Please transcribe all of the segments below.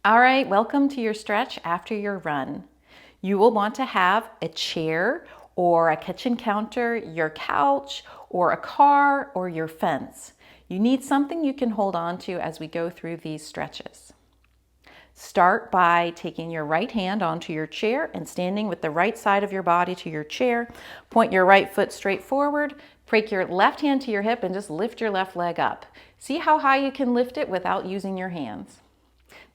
All right, welcome to your stretch after your run. You will want to have a chair or a kitchen counter, your couch, or a car, or your fence. You need something you can hold on to as we go through these stretches. Start by taking your right hand onto your chair and standing with the right side of your body to your chair. Point your right foot straight forward, break your left hand to your hip, and just lift your left leg up. See how high you can lift it without using your hands.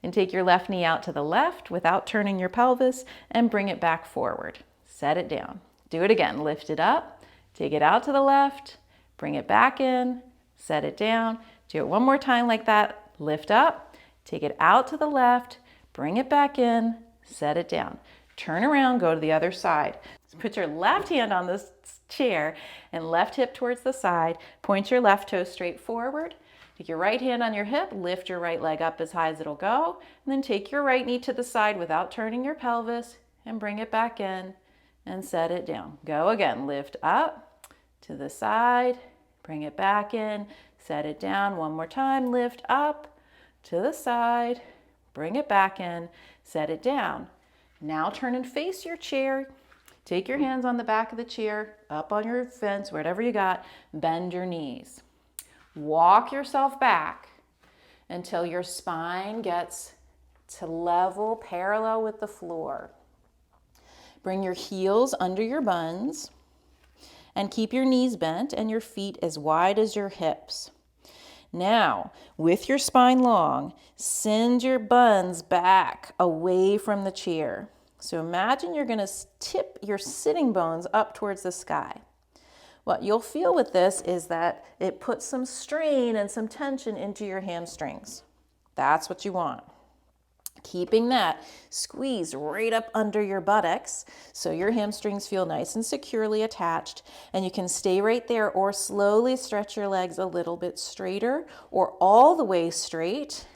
And take your left knee out to the left without turning your pelvis and bring it back forward. Set it down. Do it again. Lift it up, take it out to the left, bring it back in, set it down. Do it one more time like that. Lift up, take it out to the left, bring it back in, set it down. Turn around, go to the other side. Put your left hand on this chair and left hip towards the side. Point your left toe straight forward. Take your right hand on your hip, lift your right leg up as high as it'll go, and then take your right knee to the side without turning your pelvis and bring it back in and set it down. Go again, lift up to the side, bring it back in, set it down. One more time, lift up to the side, bring it back in, set it down. Now turn and face your chair. Take your hands on the back of the chair, up on your fence, whatever you got, bend your knees. Walk yourself back until your spine gets to level, parallel with the floor. Bring your heels under your buns and keep your knees bent and your feet as wide as your hips. Now, with your spine long, send your buns back away from the chair. So imagine you're going to tip your sitting bones up towards the sky. What you'll feel with this is that it puts some strain and some tension into your hamstrings. That's what you want. Keeping that squeeze right up under your buttocks so your hamstrings feel nice and securely attached, and you can stay right there or slowly stretch your legs a little bit straighter or all the way straight.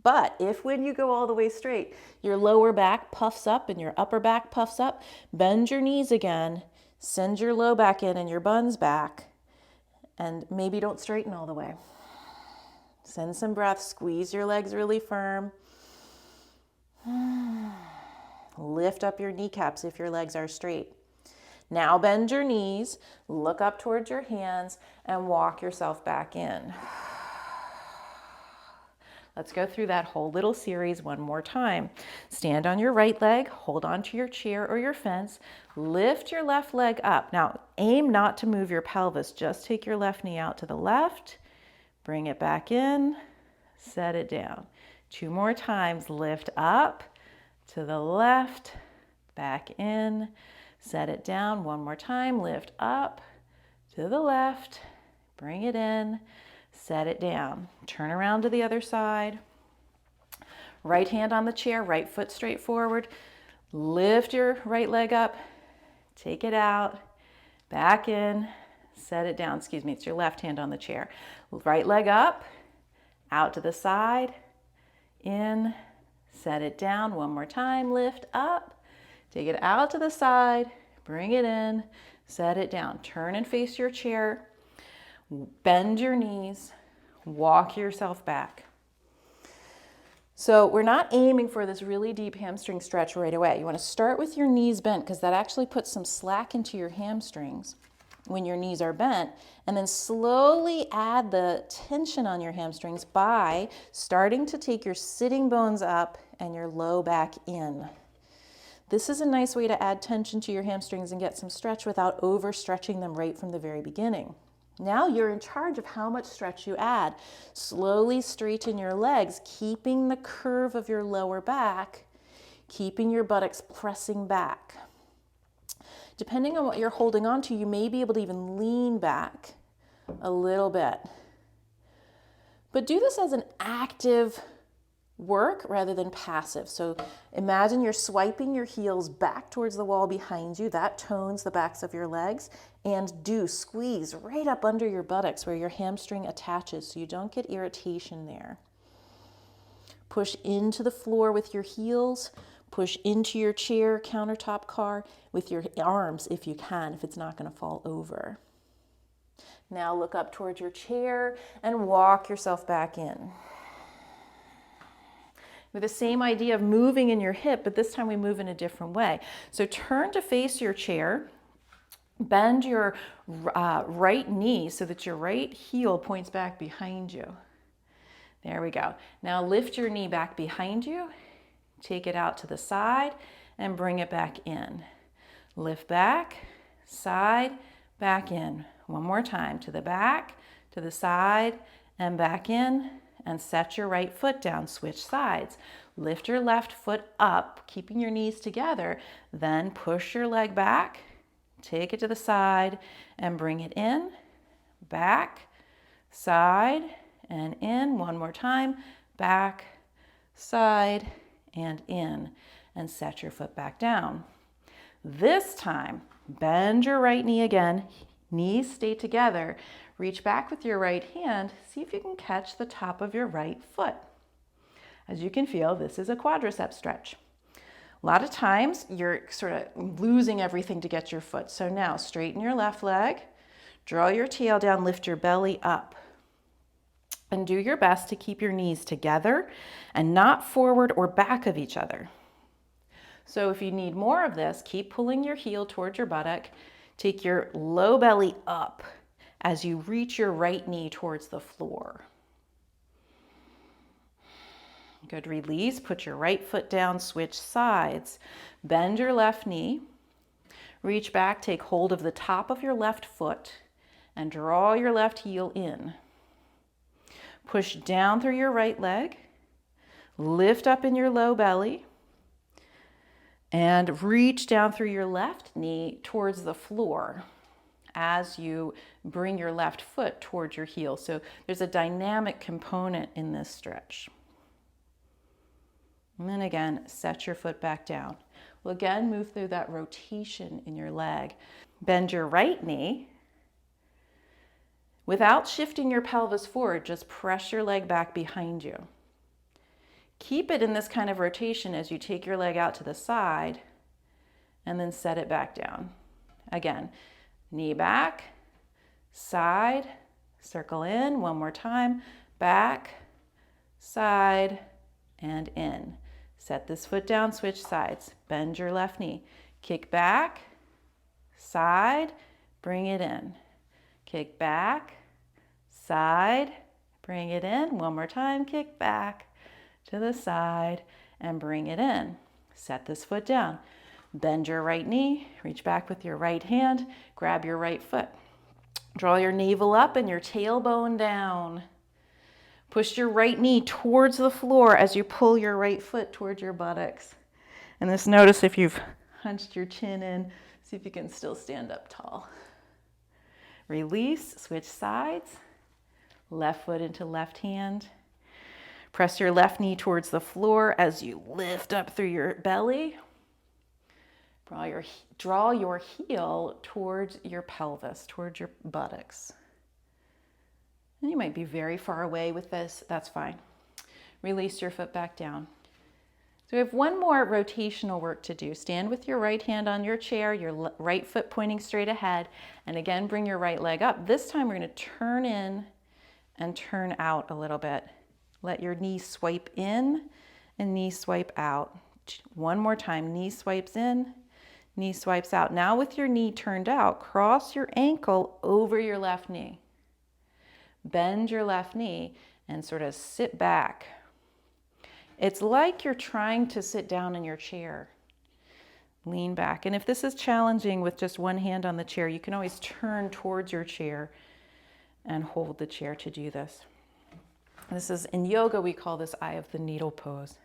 But if when you go all the way straight, your lower back puffs up and your upper back puffs up, bend your knees again. Send your low back in and your buns back, and maybe don't straighten all the way. Send some breath, squeeze your legs really firm. Lift up your kneecaps if your legs are straight. Now bend your knees, look up towards your hands, and walk yourself back in. Let's go through that whole little series one more time. Stand on your right leg, hold on to your chair or your fence, lift your left leg up. Now, aim not to move your pelvis, just take your left knee out to the left, bring it back in, set it down. 2 more times, lift up to the left, back in, set it down. 1 more time, lift up to the left, bring it in, set it down. Turn around to the other side. Right hand on the chair, right foot straight forward. Lift your right leg up, take it out, back in, set it down. Excuse me, it's your left hand on the chair. Right leg up, out to the side, in, set it down. 1 more time, lift up, take it out to the side, bring it in, set it down. Turn and face your chair. Bend your knees, walk yourself back. So we're not aiming for this really deep hamstring stretch right away. You want to start with your knees bent because that actually puts some slack into your hamstrings when your knees are bent, and then slowly add the tension on your hamstrings by starting to take your sitting bones up and your low back in. This is a nice way to add tension to your hamstrings and get some stretch without overstretching them right from the very beginning. Now you're in charge of how much stretch you add. Slowly straighten your legs, keeping the curve of your lower back, keeping your buttocks pressing back. Depending on what you're holding on to, you may be able to even lean back a little bit. But do this as an active work rather than passive. So imagine you're swiping your heels back towards the wall behind you. That tones the backs of your legs. And do squeeze right up under your buttocks where your hamstring attaches so you don't get irritation there. Push into the floor with your heels. Push into your chair, countertop, car with your arms if you can, if it's not going to fall over. Now look up towards your chair and walk yourself back in. with the same idea of moving in your hip, but this time we move in a different way. So turn to face your chair, bend your right knee so that your right heel points back behind you. There we go. Now lift your knee back behind you, take it out to the side, and bring it back in. Lift back, side, back in. One more time, to the back, to the side, and back in, and set your right foot down. Switch sides. Lift your left foot up, keeping your knees together, then push your leg back, take it to the side, and bring it in, back, side, and in. One more time, back, side, and in, and set your foot back down. This time, bend your right knee again, knees stay together, reach back with your right hand, see if you can catch the top of your right foot. As you can feel, this is a quadricep stretch. A lot of times you're sort of losing everything to get your foot. So now straighten your left leg, draw your tail down, lift your belly up. And do your best to keep your knees together and not forward or back of each other. So if you need more of this, keep pulling your heel towards your buttock. Take your low belly up as you reach your right knee towards the floor. Good, release. Put your right foot down, switch sides. Bend your left knee. Reach back, take hold of the top of your left foot and draw your left heel in. Push down through your right leg. Lift up in your low belly. And reach down through your left knee towards the floor as you bring your left foot towards your heel. So there's a dynamic component in this stretch. And then again, set your foot back down. We'll again move through that rotation in your leg. Bend your right knee. Without shifting your pelvis forward, just press your leg back behind you. Keep it in this kind of rotation as you take your leg out to the side and then set it back down. Again, knee back, side, circle in, one more time, back, side, and in. Set this foot down, switch sides, bend your left knee, kick back, side, bring it in, kick back, side, bring it in, one more time, kick back, to the side and bring it in. Set this foot down. Bend your right knee, reach back with your right hand, grab your right foot. Draw your navel up and your tailbone down. Push your right knee towards the floor as you pull your right foot towards your buttocks. And just notice if you've hunched your chin in, see if you can still stand up tall. Release, switch sides, left foot into left hand. Press your left knee towards the floor as you lift up through your belly. Draw your heel towards your pelvis, towards your buttocks. And you might be very far away with this, that's fine. Release your foot back down. So we have one more rotational work to do. Stand with your right hand on your chair, your right foot pointing straight ahead, and again, bring your right leg up. This time we're gonna turn in and turn out a little bit. Let your knee swipe in and knee swipe out. One more time, knee swipes in, knee swipes out. Now with your knee turned out, cross your ankle over your left knee. Bend your left knee and sort of sit back. It's like you're trying to sit down in your chair. Lean back. And if this is challenging with just one hand on the chair, you can always turn towards your chair and hold the chair to do this. This is, in yoga, we call this eye of the needle pose.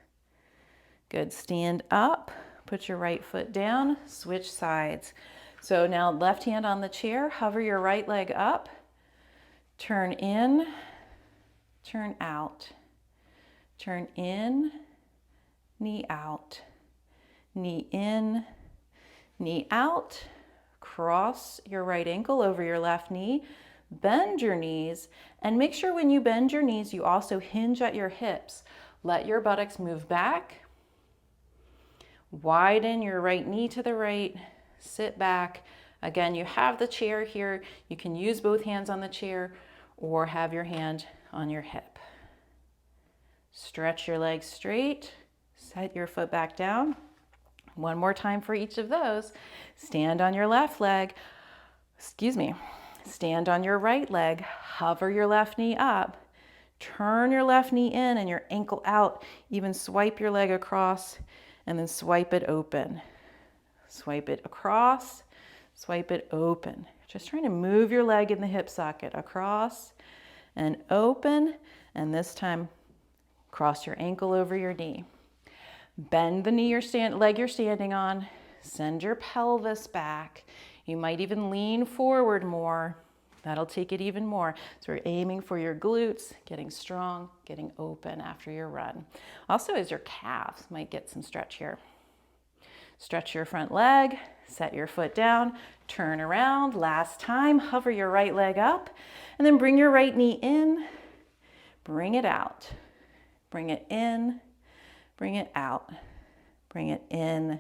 Good, stand up, put your right foot down, switch sides. So now left hand on the chair, hover your right leg up, turn in, turn out, turn in, knee out, knee in, knee out, cross your right ankle over your left knee, bend your knees, and make sure when you bend your knees, you also hinge at your hips. Let your buttocks move back. Widen your right knee to the right, sit back. Again, you have the chair here. You can use both hands on the chair or have your hand on your hip. Stretch your legs straight, Set your foot back down. One more time for each of those. Stand on your left leg. Stand on your right leg. Hover your left knee up. Turn your left knee in and your ankle out. Even swipe your leg across and then swipe it open. Swipe it across, swipe it open. Just trying to move your leg in the hip socket across and open, and this time cross your ankle over your knee. Bend the leg you're standing on. Send your pelvis back. You might even lean forward more. That'll take it even more. So we're aiming for your glutes, getting strong, getting open after your run. Also, as your calves might get some stretch here. Stretch your front leg, set your foot down, turn around. Last time, hover your right leg up, and then bring your right knee in, bring it out. Bring it in, bring it out. Bring it in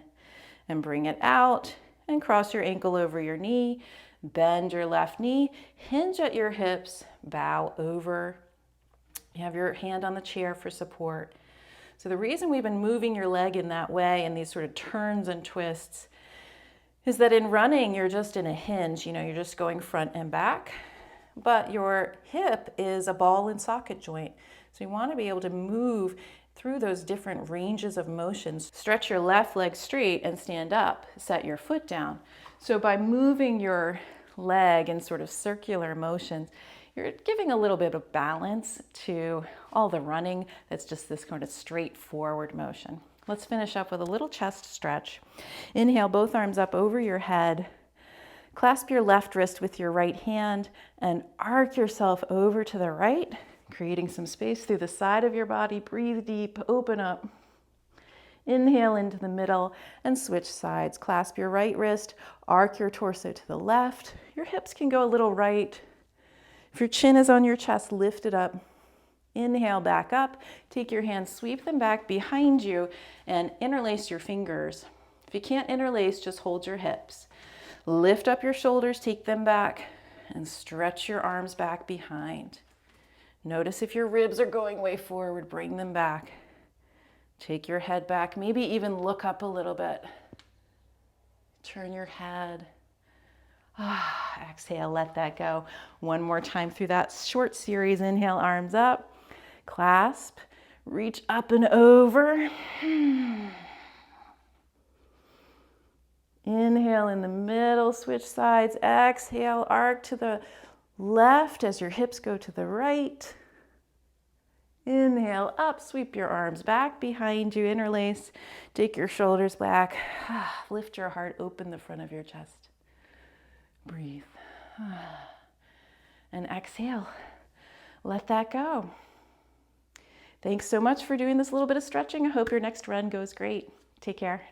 and bring it out, and cross your ankle over your knee. Bend your left knee, hinge at your hips, bow over. You have your hand on the chair for support. So the reason we've been moving your leg in that way, in these sort of turns and twists, is that in running, you're just in a hinge, you're just going front and back, but your hip is a ball and socket joint. So you want to be able to move through those different ranges of motions. Stretch your left leg straight and stand up, set your foot down. So by moving your leg in sort of circular motions, you're giving a little bit of balance to all the running that's just this kind of straightforward motion. Let's finish up with a little chest stretch. Inhale, both arms up over your head. Clasp your left wrist with your right hand and arc yourself over to the right, creating some space through the side of your body. Breathe deep, open up. Inhale into the middle and switch sides. Clasp your right wrist, arc your torso to the left. Your hips can go a little right. If your chin is on your chest, lift it up. Inhale, back up. Take your hands, sweep them back behind you, and interlace your fingers. If you can't interlace, just hold your hips. Lift up your shoulders, take them back, and stretch your arms back behind. Notice if your ribs are going way forward, bring them back. Take your head back, maybe even look up a little bit. Turn your head. Exhale, let that go. One more time through that short series. Inhale, arms up, clasp, reach up and over. Inhale in the middle, switch sides. Exhale, arc to the left as your hips go to the right. Inhale up, sweep your arms back behind you, interlace, take your shoulders back, lift your heart, open the front of your chest. Breathe. And exhale. Let that go. Thanks so much for doing this little bit of stretching. I hope your next run goes great. Take care.